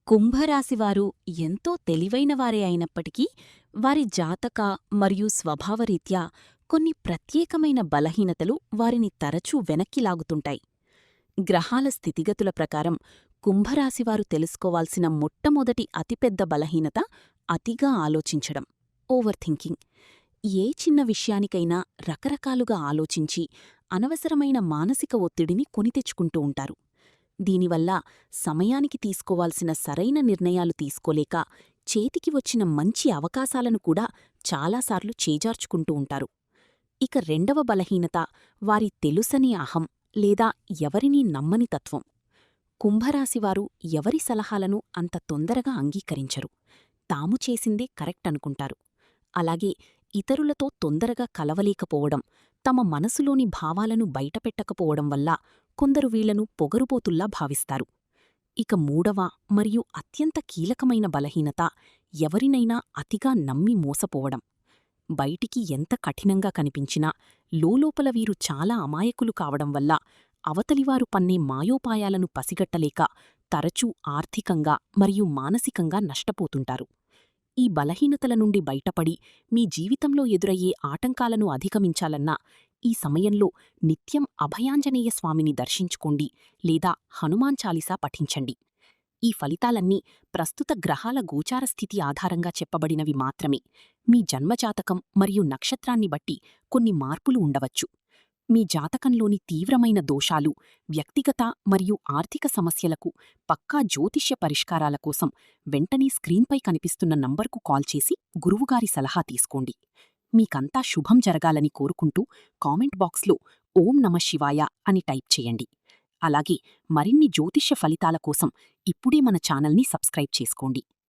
కుంభరాశివారు ఎంతో తెలివైనవారే అయినప్పటికీ వారి జాతక మరియు స్వభావరీత్యా కొన్ని ప్రత్యేకమైన బలహీనతలు వారిని తరచూ వెనక్కి లాగుతుంటాయి. గ్రహాల స్థితిగతుల ప్రకారం కుంభరాశివారు తెలుసుకోవాల్సిన మొట్టమొదటి అతిపెద్ద బలహీనత అతిగా ఆలోచించడం, ఓవర్ థింకింగ్. ఏ చిన్న విషయానికైనా రకరకాలుగా ఆలోచించి అనవసరమైన మానసిక ఒత్తిడిని కొనితెచ్చుకుంటూ ఉంటారు. దీనివల్ల సమయానికి తీసుకోవాల్సిన సరైన నిర్ణయాలు తీసుకోలేక చేతికి వచ్చిన మంచి అవకాశాలను కూడా చాలాసార్లు చేజార్చుకుంటూ ఉంటారు. ఇక రెండవ బలహీనత వారి తెలుసని అహం లేదా ఎవరినీ నమ్మని తత్వం. కుంభరాశివారు ఎవరి సలహాలను అంత తొందరగా అంగీకరించరు. తాము చేసిందే కరెక్ట్ అనుకుంటారు. అలాగే ఇతరులతో తొందరగా కలవలేకపోవడం, తమ మనసులోని భావాలను బయటపెట్టకపోవడం వల్ల కొందరు వీళ్లను పొగరుబోతుల్లా భావిస్తారు. ఇక మూడవ మరియు అత్యంత కీలకమైన బలహీనత ఎవరినైనా అతిగా నమ్మి మోసపోవడం. బయటికి ఎంత కఠినంగా కనిపించినా లోలోపల వీరు చాలా అమాయకులు కావడం వల్ల అవతలివారు పన్నే మాయోపాయాలను పసిగట్టలేక తరచూ ఆర్థికంగా మరియు మానసికంగా నష్టపోతుంటారు. ఈ బలహీనతల నుండి బయటపడి మీ జీవితంలో ఎదురయ్యే ఆటంకాలను అధిగమించాలన్నా ఈ సమయంలో నిత్యం అభయాంజనేయ స్వామిని దర్శించుకోండి లేదా హనుమాన్ చాలీసా పఠించండి. ఈ ఫలితాలన్నీ ప్రస్తుత గ్రహాల గోచార స్థితి ఆధారంగా చెప్పబడినవి మాత్రమే. మీ జన్మజాతకం మరియు నక్షత్రాన్ని బట్టి కొన్ని మార్పులు ఉండవచ్చు. మీ జాతకంలోని తీవ్రమైన దోషాలు, వ్యక్తిగత మరియు ఆర్థిక సమస్యలకు పక్కా జ్యోతిష్య పరిష్కారాల కోసం వెంటనే స్క్రీన్పై కనిపిస్తున్న నంబర్కు కాల్ చేసి గురువుగారి సలహా తీసుకోండి. మీకంతా శుభం జరగాలని కోరుకుంటూ కామెంట్ బాక్స్లో ఓం నమః శివాయ అని టైప్ చేయండి. అలాగే మరిన్ని జ్యోతిష్య ఫలితాల కోసం ఇప్పుడే మన ఛానల్ని సబ్స్క్రైబ్ చేసుకోండి.